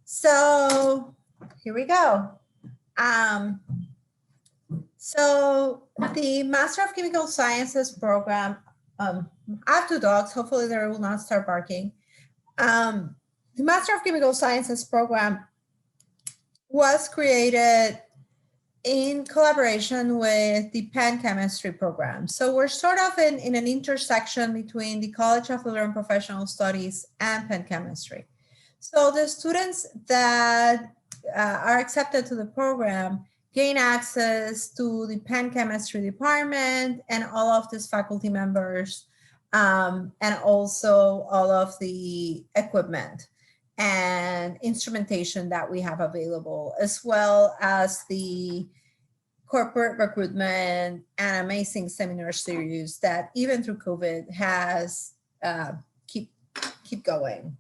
So here we go. So the Master of Chemical Sciences program, I have two dogs, hopefully they will not start barking. The Master of Chemical Sciences program was created in collaboration with the Penn chemistry program. So we're sort of in an intersection between the College of Learned Professional Studies and Penn chemistry. So the students that are accepted to the program gain access to the Penn chemistry department and all of these faculty members, and also all of the equipment and instrumentation that we have available, as well as the corporate recruitment and amazing seminar series that even through COVID has keep going.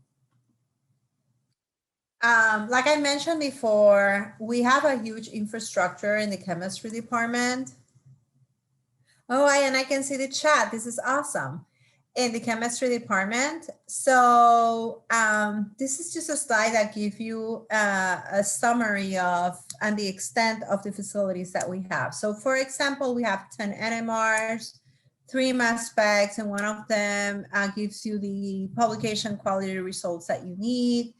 Like I mentioned before, we have a huge infrastructure in the chemistry department. Oh, and I can see the chat. This is awesome. In the chemistry department. So this is just a slide that gives you a summary of and the extent of the facilities that we have. So for example, we have 10 NMRs, 3 mass specs, and one of them gives you the publication quality results that you need.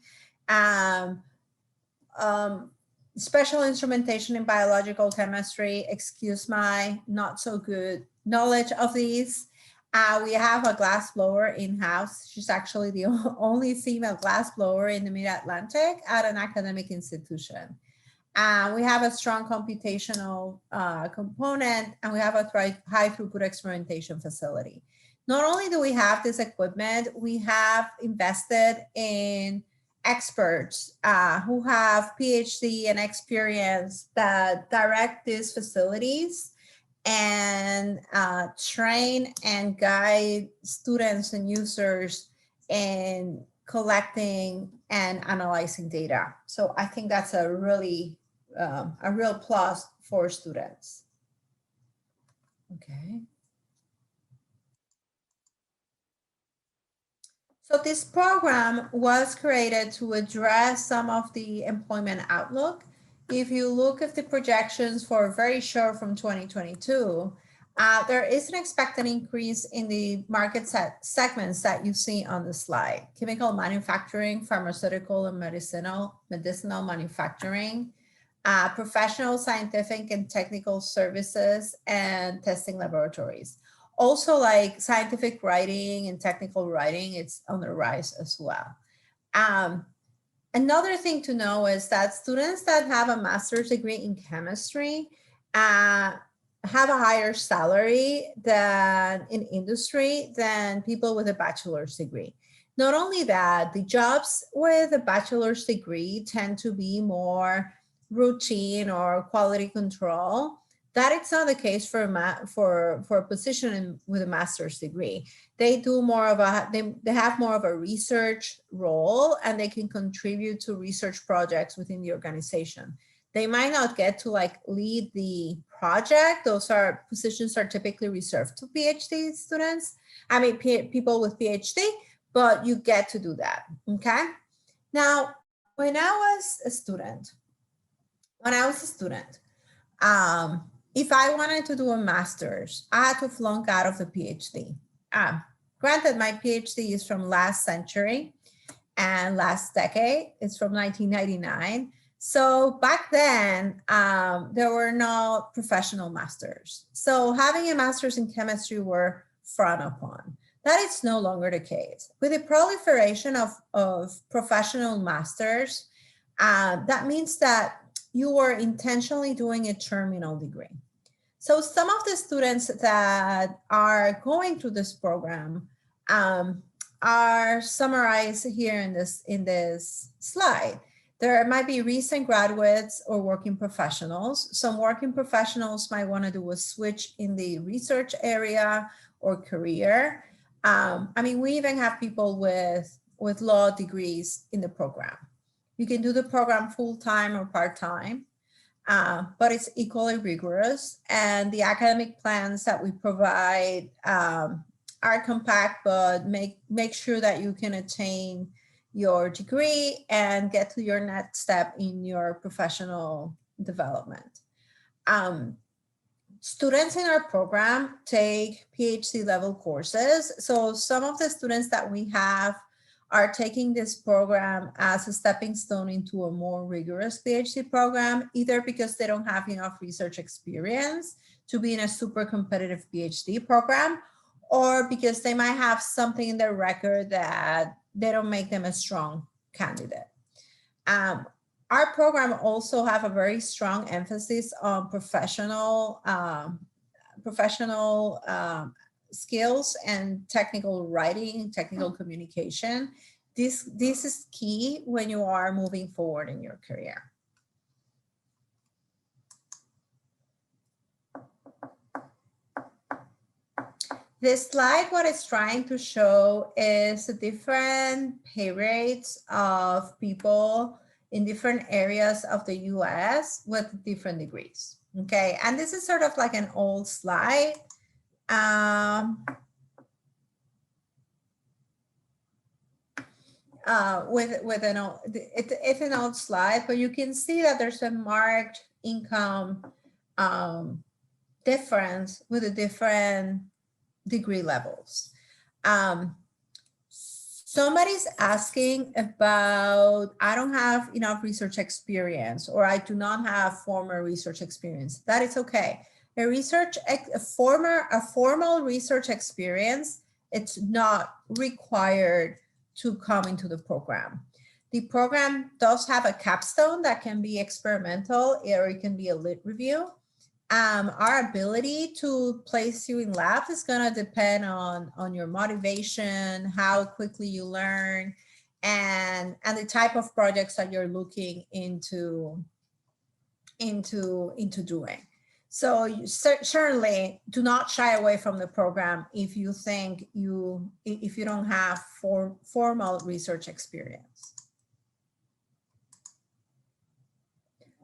Special instrumentation in biological chemistry, excuse my not so good knowledge of these. We have a glass blower in-house. She's actually the only female glass blower in the Mid-Atlantic at an academic institution. We have a strong computational component, and we have a high throughput experimentation facility. Not only do we have this equipment, we have invested in experts who have PhD and experience that direct these facilities and train and guide students and users in collecting and analyzing data. So I think that's a real plus for students. Okay. So this program was created to address some of the employment outlook. If you look at the projections for very short from 2022, there is an expected increase in the market segments that you see on the slide: chemical manufacturing, pharmaceutical and medicinal manufacturing, professional, scientific and technical services, and testing laboratories. Also, like scientific writing and technical writing, it's on the rise as well. Another thing to know is that students that have a master's degree in chemistry have a higher salary than in industry than people with a bachelor's degree. Not only that, the jobs with a bachelor's degree tend to be more routine or quality control. That it's not the case for a position with a master's degree. They do more of they have more of a research role, and they can contribute to research projects within the organization. They might not get to like lead the project. Those positions are typically reserved to PhD students. I mean, people with PhD, but you get to do that, okay? Now, when I was a student, if I wanted to do a master's, I had to flunk out of the PhD. Granted, my PhD is from last century and last decade. It's from 1999. So back then, there were no professional masters. So having a master's in chemistry were frowned upon. That is no longer the case. With the proliferation of professional masters, that means that you are intentionally doing a terminal degree. So some of the students that are going through this program are summarized here in this slide. There might be recent graduates or working professionals. Some working professionals might want to do a switch in the research area or career. I mean, we even have people with law degrees in the program. You can do the program full-time or part-time. But it's equally rigorous, and the academic plans that we provide are compact, but make sure that you can attain your degree and get to your next step in your professional development. Students in our program take PhD level courses. So some of the students that we have are taking this program as a stepping stone into a more rigorous PhD program, either because they don't have enough research experience to be in a super competitive PhD program, or because they might have something in their record that they don't make them a strong candidate. Our program also have a very strong emphasis on professional skills and technical writing, technical communication. This is key when you are moving forward in your career. This slide, what it's trying to show is the different pay rates of people in different areas of the US with different degrees. Okay, and this is sort of like an old slide. It's an old slide, but you can see that there's a marked income difference with the different degree levels. Somebody's asking about, I don't have enough research experience, or I do not have formal research experience. That is okay. A formal research experience, it's not required to come into the program. The program does have a capstone that can be experimental, or it can be a lit review. Our ability to place you in labs is going to depend on your motivation, how quickly you learn, and the type of projects that you're looking into doing. So you certainly do not shy away from the program if you think if you don't have formal research experience.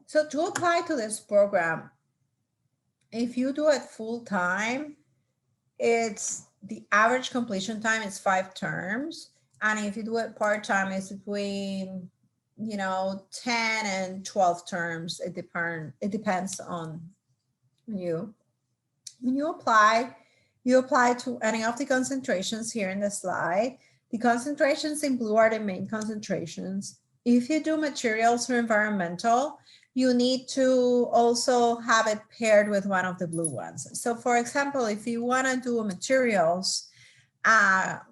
So to apply to this program, if you do it full time, it's the average completion time is 5 terms. And if you do it part time, it's between 10 and 12 terms. It depends on you. When you apply to any of the concentrations here in the slide. The concentrations in blue are the main concentrations. If you do materials or environmental, you need to also have it paired with one of the blue ones. So for example, if you want to do a materials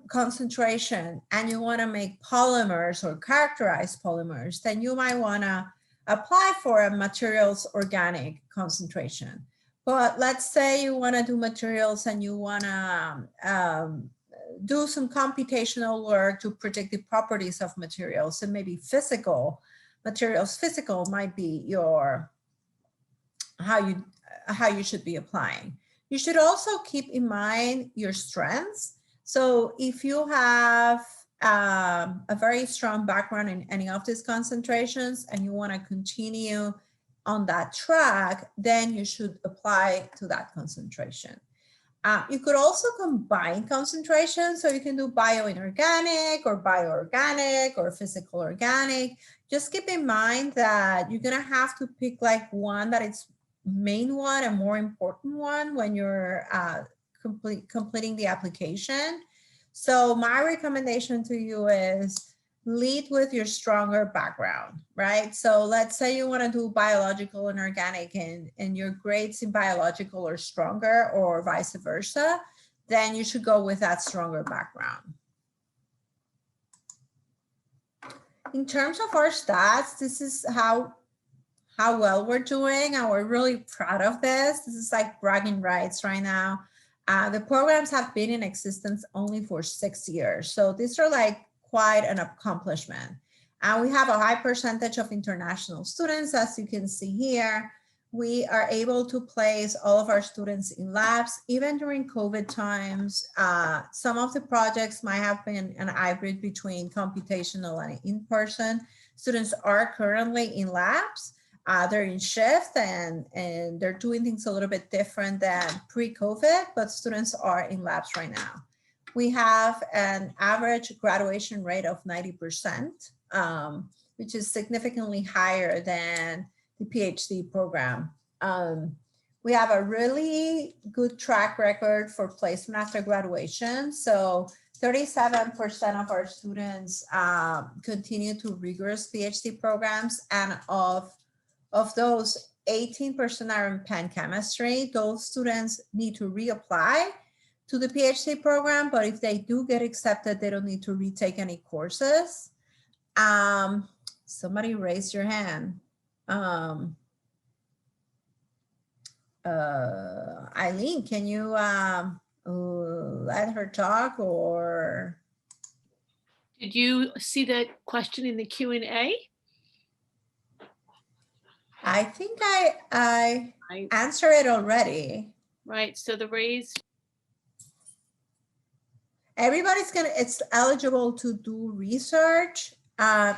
concentration and you want to make polymers or characterize polymers, then you might want to apply for a materials organic concentration. But let's say you want to do materials and you want to do some computational work to predict the properties of materials, and maybe physical might be your how you should be applying. You should also keep in mind your strengths. So if you have a very strong background in any of these concentrations and you want to continue on that track, then you should apply to that concentration. You could also combine concentrations, so you can do bioinorganic or bioorganic or physical organic. Just keep in mind that you're gonna have to pick like one that is main one, a more important one when you're completing the application. So my recommendation to you is lead with your stronger background, right? So let's say you want to do biological and organic and your grades in biological are stronger, or vice versa, then you should go with that stronger background. In terms of our stats, this is how well we're doing, and we're really proud of this. This is like bragging rights right now. The programs have been in existence only for 6 years. So these are like quite an accomplishment. And we have a high percentage of international students, as you can see here. We are able to place all of our students in labs, even during COVID times. Some of the projects might have been an hybrid between computational and in-person. Students are currently in labs. They're in shift and they're doing things a little bit different than pre-COVID, but students are in labs right now. we have an average graduation rate of 90%, which is significantly higher than the PhD program. We have a really good track record for placement after graduation. So 37% of our students continue to rigorous PhD programs, and of those, 18% are in Penn chemistry. Those students need to reapply to the PhD program, but if they do get accepted, they don't need to retake any courses. Somebody raise your hand. Eileen, can you let her talk, or? Did you see that question in the Q&A? I think I answered it already. Right, so the raised. Everybody's it's eligible to do research,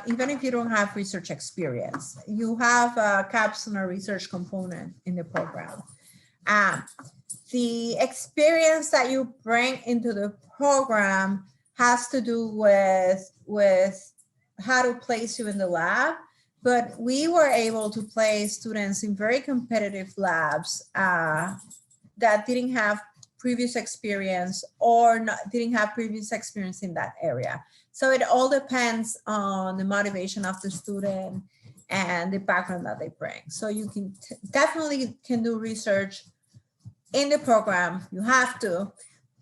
even if you don't have research experience. You have a capstone or research component in the program. The experience that you bring into the program has to do with how to place you in the lab, but we were able to place students in very competitive labs that didn't have previous experience or didn't have previous experience in that area. So it all depends on the motivation of the student and the background that they bring. So you can definitely can do research in the program, you have to,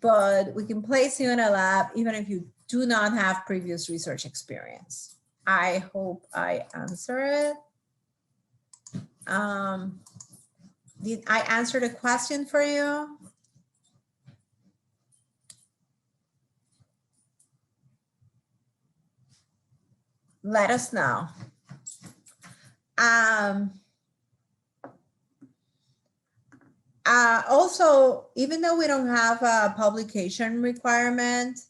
but we can place you in a lab even if you do not have previous research experience. I hope I answer it. Did I answer the question for you? Let us know. Also, even though we don't have a publication requirement,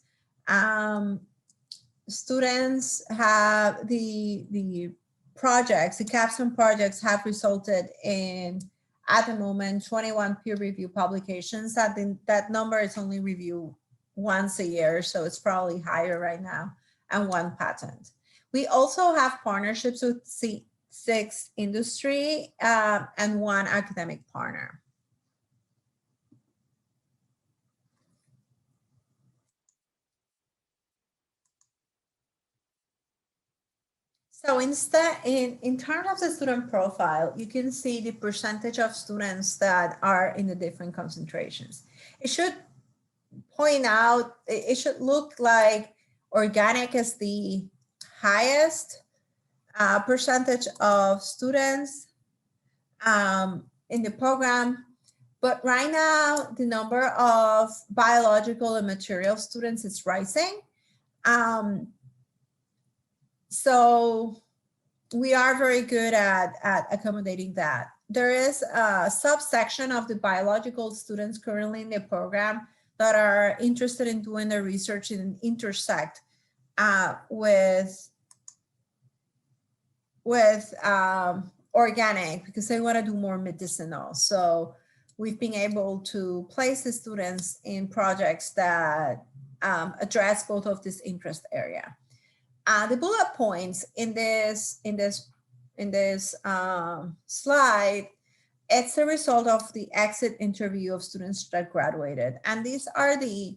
students have the projects, the capstone projects have resulted in, at the moment, 21 peer review publications. That number is only reviewed once a year, so it's probably higher right now, and 1 patent. We also have partnerships with 6 industry and 1 academic partner. So instead, in terms of the student profile, you can see the percentage of students that are in the different concentrations. It should point out, it should look like organic is the highest percentage of students in the program. But right now, the number of biological and material students is rising. So we are very good at accommodating that. There is a subsection of the biological students currently in the program that are interested in doing their research and intersect with organic, because they want to do more medicinal. So we've been able to place the students in projects that address both of this interest area. The bullet points in this slide, it's a result of the exit interview of students that graduated. And these are the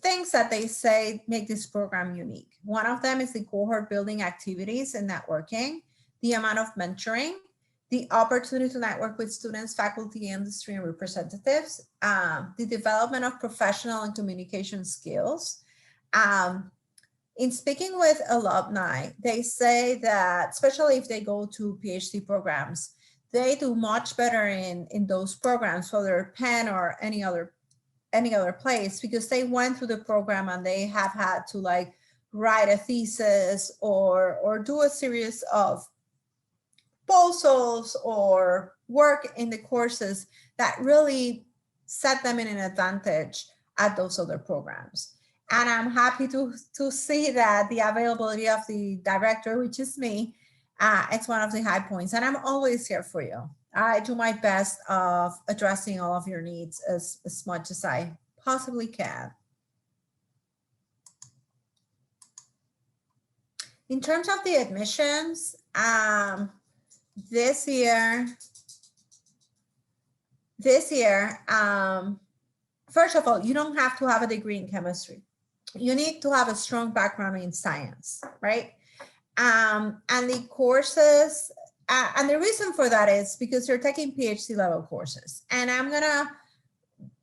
things that they say make this program unique. One of them is the cohort building activities and networking, the amount of mentoring, the opportunity to network with students, faculty, industry, and representatives, the development of professional and communication skills. In speaking with alumni, they say that, especially if they go to PhD programs, they do much better in those programs, whether Penn or any other place, because they went through the program and they have had to like write a thesis or do a series of proposals or work in the courses that really set them in an advantage at those other programs. And I'm happy to see that the availability of the director, which is me, it's one of the high points. And I'm always here for you. I do my best of addressing all of your needs as much as I possibly can. In terms of the admissions, this year, first of all, you don't have to have a degree in chemistry. You need to have a strong background in science, right? And the courses, and the reason for that is because you're taking PhD level courses. And I'm gonna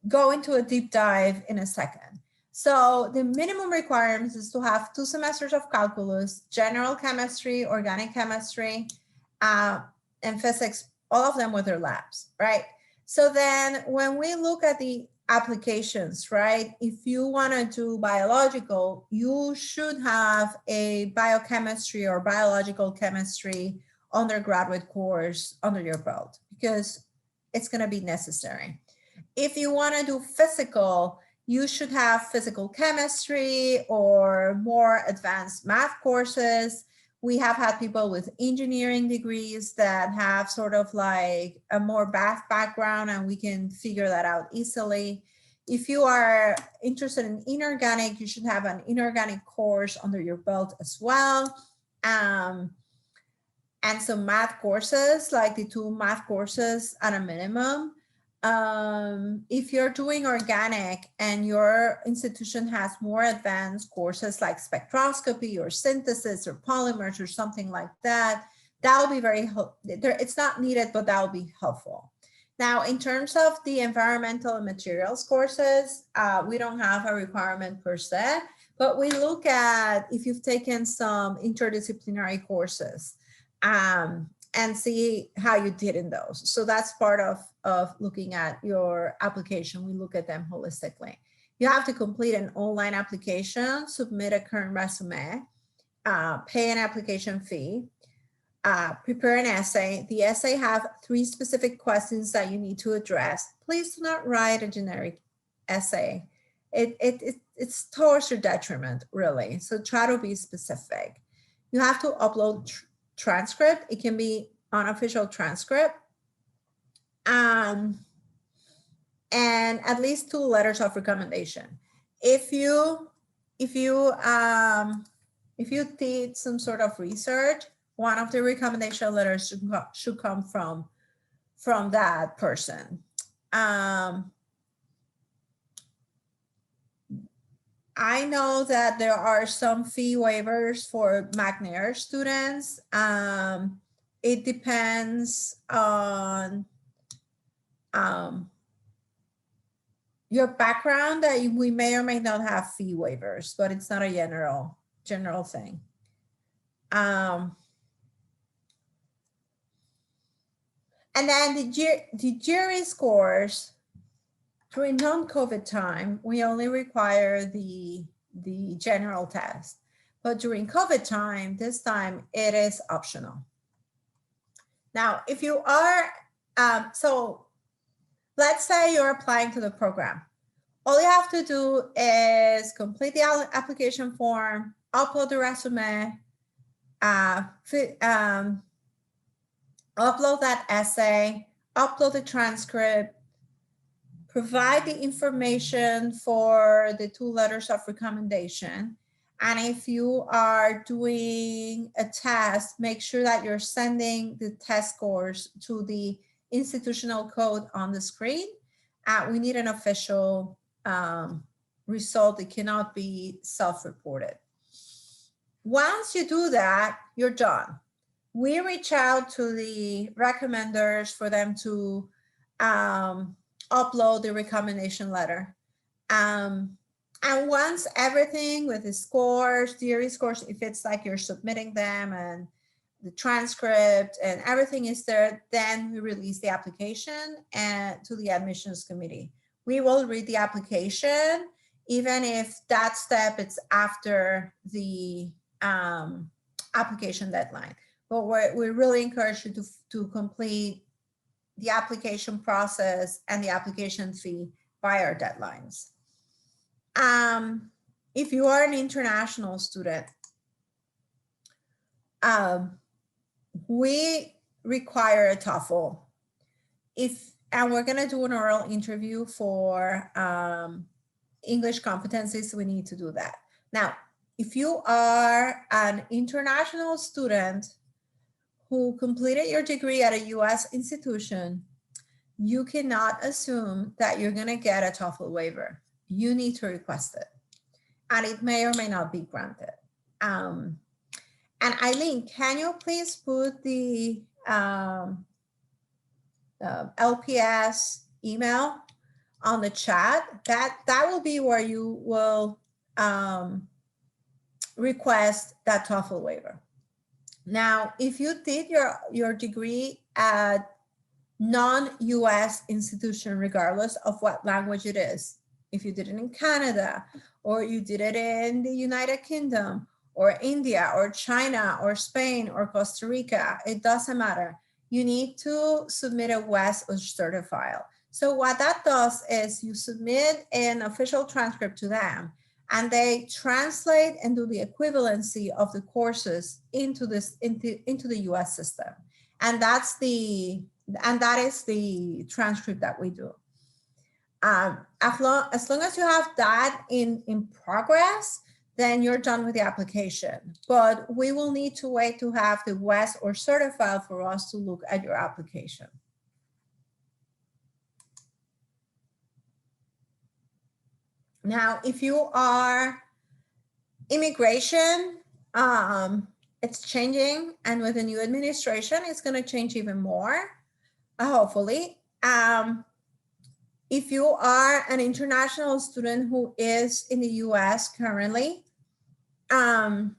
go into a deep dive in a second. So the minimum requirements is to have 2 semesters of calculus, general chemistry, organic chemistry, and physics, all of them with their labs, right? So then when we look at the applications, right? If you want to do biological, you should have a biochemistry or biological chemistry undergraduate course under your belt because it's going to be necessary. If you want to do physical, you should have physical chemistry or more advanced math courses. We have had people with engineering degrees that have sort of like a more math background, and we can figure that out easily. If you are interested in inorganic, you should have an inorganic course under your belt as well. And some math courses, like the 2 math courses at a minimum. If you're doing organic and your institution has more advanced courses like spectroscopy or synthesis or polymers or something like that, that will be very helpful. It's not needed, but that will be helpful. Now, in terms of the environmental and materials courses, we don't have a requirement per se, but we look at if you've taken some interdisciplinary courses. And see how you did in those. So that's part of looking at your application. We look at them holistically. You have to complete an online application, submit a current resume, pay an application fee, prepare an essay. The essay have 3 specific questions that you need to address. Please do not write a generic essay. It's towards your detriment, really. So try to be specific. You have to upload transcript. It can be unofficial transcript, and at least 2 letters of recommendation. If you did some sort of research, one of the recommendation letters should come from that person. I know that there are some fee waivers for McNair students. It depends on your background, that we may or may not have fee waivers, but it's not a general thing. And then the jury scores. During non-COVID time, we only require the general test. But during COVID time, this time it is optional. Now, if you are, so let's say you're applying to the program. All you have to do is complete the application form, upload the resume, upload that essay, upload the transcript, provide the information for the 2 letters of recommendation. And if you are doing a test, make sure that you're sending the test scores to the institutional code on the screen. We need an official result. It cannot be self-reported. Once you do that, you're done. We reach out to the recommenders for them to upload the recommendation letter. And once everything with the scores, theory scores, if it's like you're submitting them and the transcript and everything is there, then we release the application and to the admissions committee. We will read the application, even if that step it's after the application deadline. But we really encourage you to complete the application process and the application fee by our deadlines. If you are an international student, we require a TOEFL. And we're going to do an oral interview for English competencies. We need to do that. Now, if you are an international student who completed your degree at a US institution, you cannot assume that you're going to get a TOEFL waiver. You need to request it, and it may or may not be granted. And Eileen, can you please put the LPS email on the chat? That will be where you will request that TOEFL waiver. Now, if you did your degree at non-US institution, regardless of what language it is, if you did it in Canada, or you did it in the United Kingdom, or India, or China, or Spain, or Costa Rica, it doesn't matter. You need to submit a WES Oyster file. So what that does is you submit an official transcript to them, and they translate and do the equivalency of the courses into the US system. And that is the transcript that we do. As long as you have that in progress, then you're done with the application. But we will need to wait to have the WES or certified for us to look at your application. Now, if you are immigration, it's changing, and with the new administration, it's going to change even more, hopefully. If you are an international student who is in the US currently, and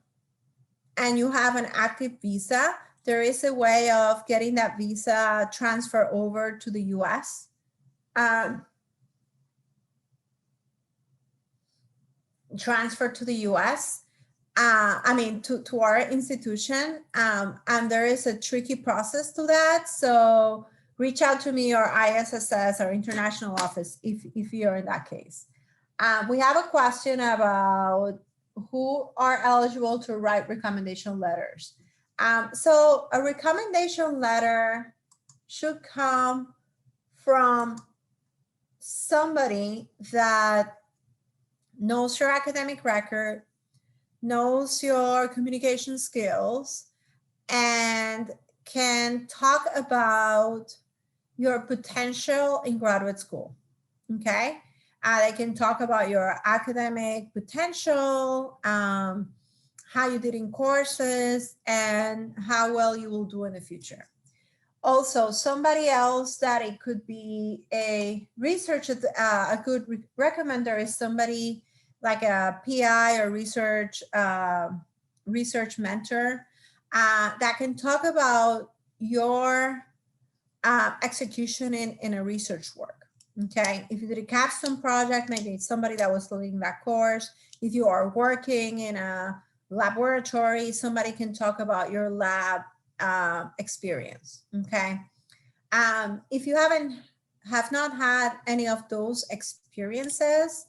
you have an active visa, there is a way of getting that visa transfer over to the US. Transfer to the US, to our institution, and there is a tricky process to that. So reach out to me or ISSS, or international office, if you're in that case. We have a question about who are eligible to write recommendation letters. So a recommendation letter should come from somebody that knows your academic record, knows your communication skills, and can talk about your potential in graduate school, okay? They can talk about your academic potential, how you did in courses, and how well you will do in the future. Also, somebody else that it could be a researcher, a good recommender is somebody like a PI or research mentor that can talk about your execution in a research work. Okay, if you did a capstone project, maybe it's somebody that was leading that course. If you are working in a laboratory, somebody can talk about your lab experience. Okay, if you have not had any of those experiences,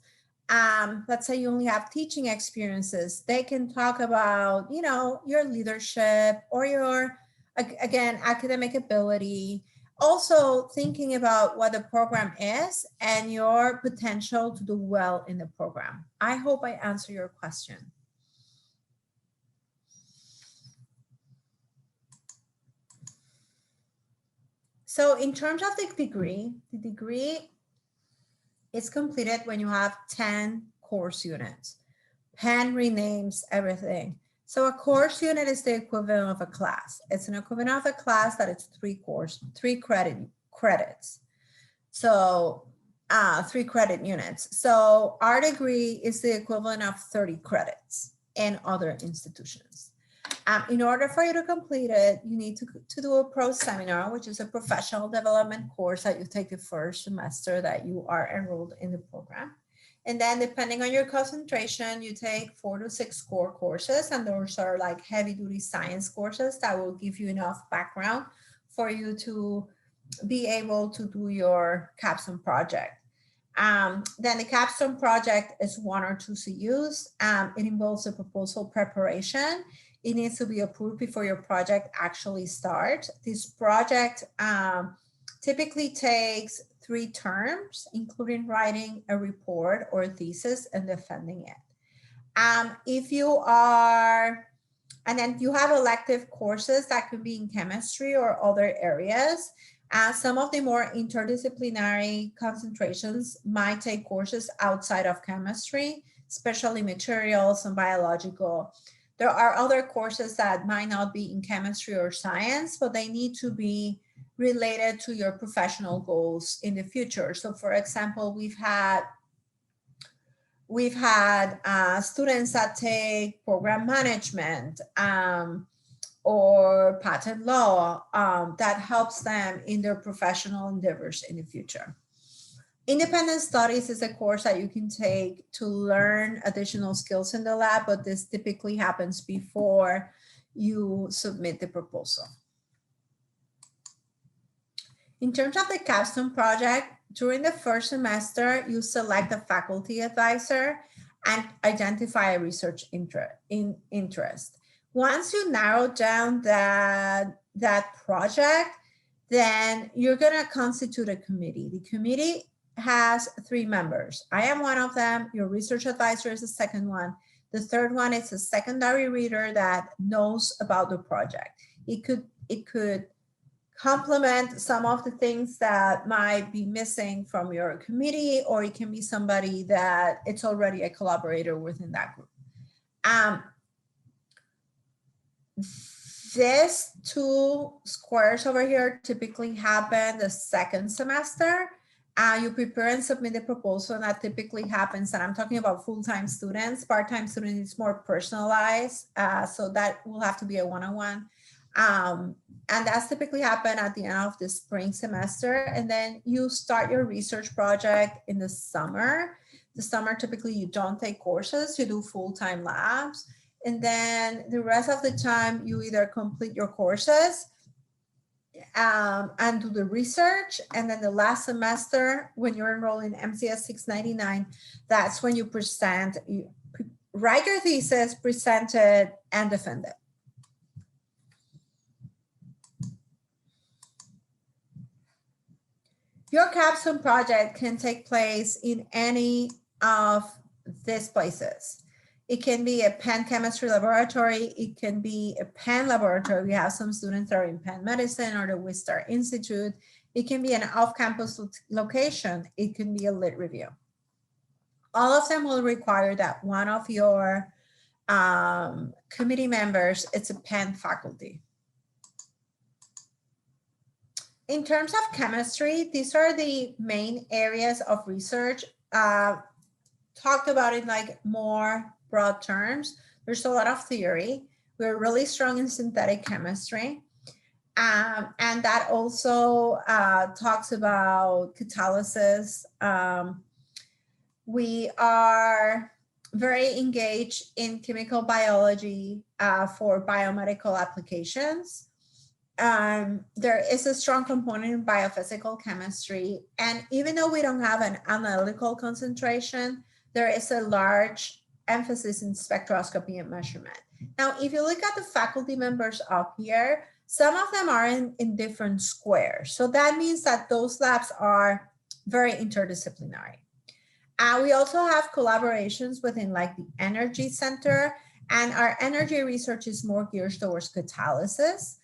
let's say you only have teaching experiences, they can talk about, your leadership or your, again, academic ability. Also thinking about what the program is and your potential to do well in the program. I hope I answer your question. So in terms of the degree is completed when you have 10 course units. Penn renames everything. So a course unit is the equivalent of a class. It's an equivalent of a class that it's 3 credits. So 3 credit units. So our degree is the equivalent of 30 credits in other institutions. In order for you to complete it, you need to do a pro seminar, which is a professional development course that you take the first semester that you are enrolled in the program. And then depending on your concentration, you take 4 to 6 core courses. And those are like heavy duty science courses that will give you enough background for you to be able to do your capstone project. Then the capstone project is 1 or 2 CUs. It involves a proposal preparation. It needs to be approved before your project actually starts. This project typically takes 3 terms, including writing a report or a thesis and defending it. If you are, and then you have elective courses that could be in chemistry or other areas. Some of the more interdisciplinary concentrations might take courses outside of chemistry, especially materials and biological. There are other courses that might not be in chemistry or science, but they need to be related to your professional goals in the future. So for example, we've had students that take program management or patent law that helps them in their professional endeavors in the future. Independent studies is a course that you can take to learn additional skills in the lab, but this typically happens before you submit the proposal. In terms of the capstone project, during the first semester, you select a faculty advisor and identify a research interest. Once you narrow down that project, then you're going to constitute a committee. The committee has 3 members. I am one of them. Your research advisor is the second one. The third one is a secondary reader that knows about the project. It could complement some of the things that might be missing from your committee, or it can be somebody that it's already a collaborator within that group. These 2 squares over here typically happen the second semester. You prepare and submit the proposal, and that typically happens, and I'm talking about full-time students. Part-time students is more personalized, so that will have to be a one-on-one. And that's typically happen at the end of the spring semester. And then you start your research project in the summer. The summer, typically you don't take courses, you do full-time labs. And then the rest of the time you either complete your courses and do the research. And then the last semester, when you're enrolled in MCS 699, that's when you present, you write your thesis, present it, and defend it. Your capstone project can take place in any of these places. It can be a Penn chemistry laboratory. It can be a Penn laboratory. We have some students that are in Penn Medicine or the Wistar Institute. It can be an off-campus location. It can be a lit review. All of them will require that one of your committee members, it's a Penn faculty. In terms of chemistry, these are the main areas of research. Talked about in like more broad terms. There's a lot of theory. We're really strong in synthetic chemistry. And that also talks about catalysis. We are very engaged in chemical biology for biomedical applications. There is a strong component in biophysical chemistry. And even though we don't have an analytical concentration, there is a large emphasis in spectroscopy and measurement. Now, if you look at the faculty members up here, some of them are in different squares. So that means that those labs are very interdisciplinary. We also have collaborations within like the energy center, and our energy research is more geared towards catalysis.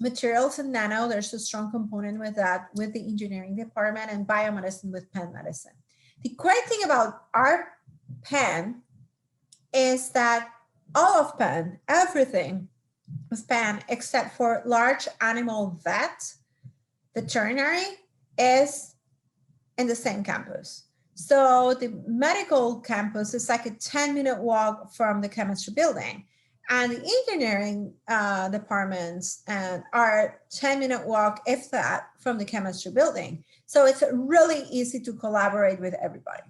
Materials and nano, there's a strong component with that, with the engineering department, and biomedicine with Penn Medicine. The great thing about our Penn is that all of Penn, everything with Penn except for large animal veterinary is in the same campus. So the medical campus is like a 10-minute walk from the chemistry building. And the engineering departments are 10-minute walk, if that, from the chemistry building. So it's really easy to collaborate with everybody.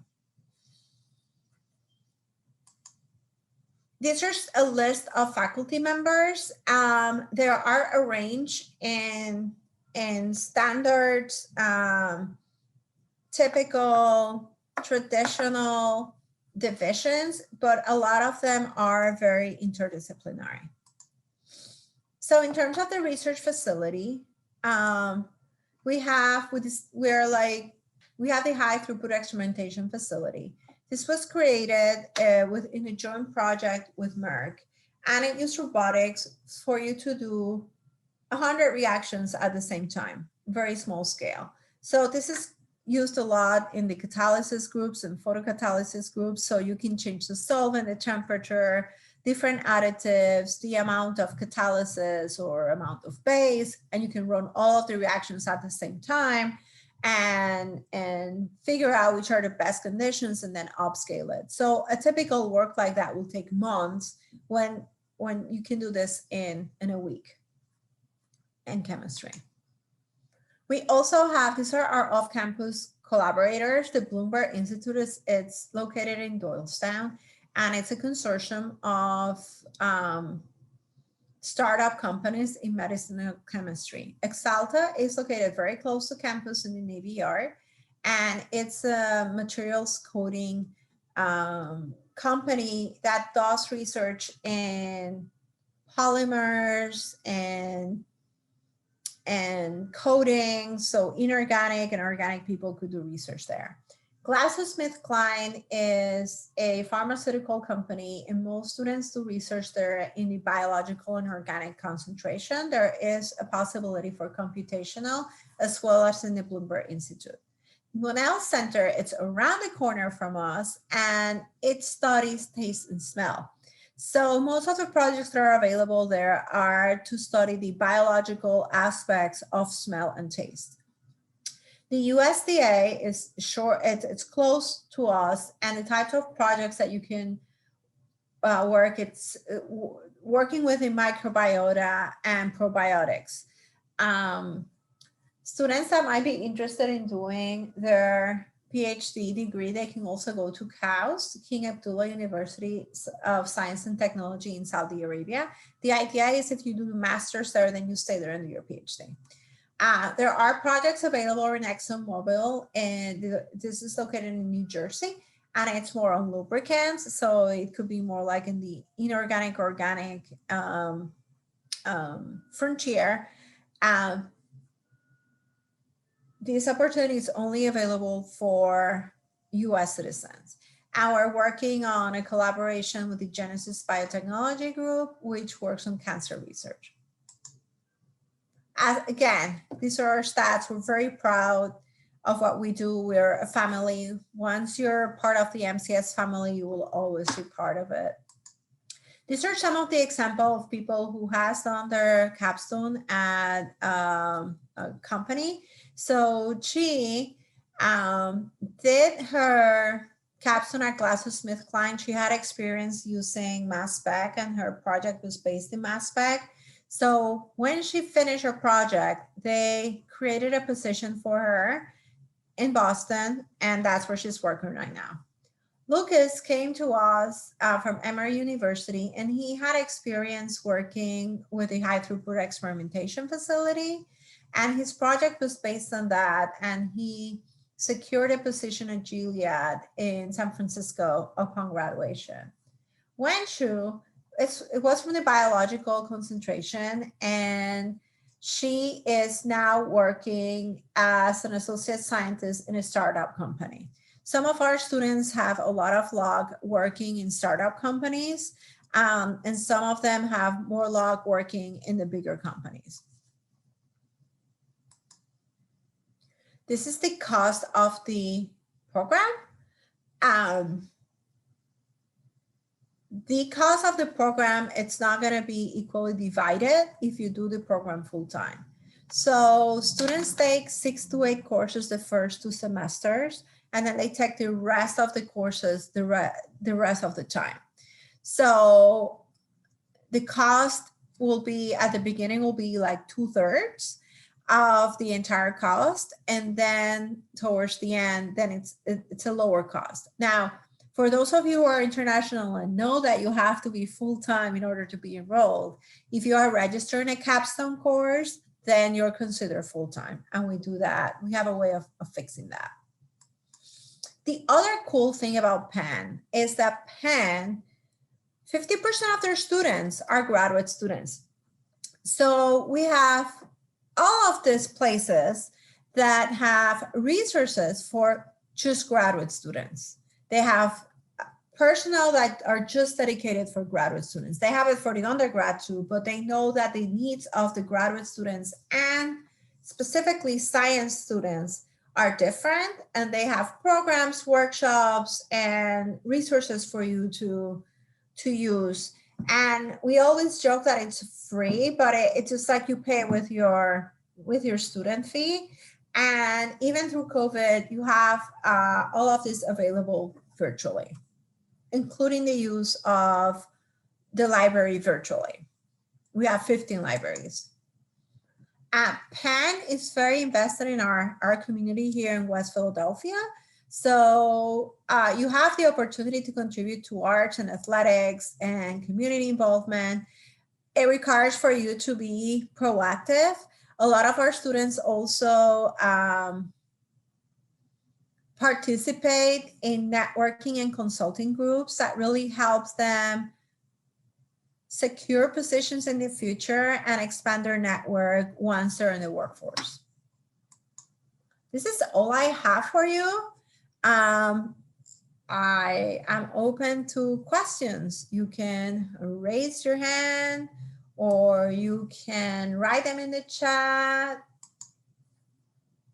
These are a list of faculty members. There are arranged in standard, typical, traditional divisions, but a lot of them are very interdisciplinary. So in terms of the research facility, we have the high throughput experimentation facility. This was created in a joint project with Merck, and it used robotics for you to do 100 reactions at the same time, very small scale. So this is used a lot in the catalysis groups and photocatalysis groups. So you can change the solvent, the temperature, different additives, the amount of catalysis or amount of base, and you can run all of the reactions at the same time and figure out which are the best conditions and then upscale it. So a typical work like that will take months when you can do this in a week in chemistry. We also have, these are our off-campus collaborators. The Bloomberg Institute it's located in Doylestown, and it's a consortium of startup companies in medicinal chemistry. Exalta is located very close to campus in the Navy Yard, and it's a materials coding company that does research in polymers and coding. So inorganic and organic people could do research there. GlaxoSmithKline is a pharmaceutical company, and most students do research there in the biological and organic concentration. There is a possibility for computational as well as in the Bloomberg Institute. Monell Center, it's around the corner from us, and it studies taste and smell. So most of the projects that are available there are to study the biological aspects of smell and taste. The USDA is short, it's close to us, and the types of projects that you can work, it's working with the microbiota and probiotics. Students that might be interested in doing their PhD degree, they can also go to KAUST, King Abdullah University of Science and Technology in Saudi Arabia. The idea is if you do the master's there, then you stay there and do your PhD. There are projects available in ExxonMobil, and this is located in New Jersey, and it's more on lubricants. So it could be more like in the inorganic, organic frontier. This opportunity is only available for US citizens. And we're working on a collaboration with the Genesis Biotechnology Group, which works on cancer research. Again, these are our stats. We're very proud of what we do. We're a family. Once you're part of the MCS family, you will always be part of it. These are some of the examples of people who has done their capstone at a company. So she did her capstone at GlaxoSmithKline. She had experience using mass spec, and her project was based in mass spec. So when she finished her project, they created a position for her in Boston, and that's where she's working right now. Lucas came to us from Emory University, and he had experience working with a high throughput experimentation facility, and his project was based on that, and he secured a position at Gilead in San Francisco upon graduation. Wenshu, it was from the biological concentration, and she is now working as an associate scientist in a startup company. Some of our students have a lot of luck working in startup companies, and some of them have more luck working in the bigger companies. This is the cost of the program. The cost of the program, it's not going to be equally divided if you do the program full time. So students take 6 to 8 courses the first 2 semesters, and then they take the rest of the courses the rest of the time. So the cost will be, at the beginning, will be like 2/3 of the entire cost, and then towards the end, then it's a lower cost. Now, for those of you who are international and know that you have to be full-time in order to be enrolled, if you are registered in a capstone course, then you're considered full-time, and we do that. We have a way of fixing that. The other cool thing about Penn is that Penn, 50% of their students are graduate students. So we have all of these places that have resources for just graduate students. They have personnel that are just dedicated for graduate students. They have it for the undergrad too, but they know that the needs of the graduate students and specifically science students are different, and they have programs, workshops, and resources for you to use. And we always joke that it's free, but it's just like you pay with your student fee. And even through COVID, you have all of this available virtually, including the use of the library virtually. We have 15 libraries. Penn is very invested in our community here in West Philadelphia. So you have the opportunity to contribute to arts and athletics and community involvement. It requires for you to be proactive. A lot of our students also participate in networking and consulting groups that really helps them secure positions in the future and expand their network once they're in the workforce. This is all I have for you. I am open to questions. You can raise your hand or you can write them in the chat.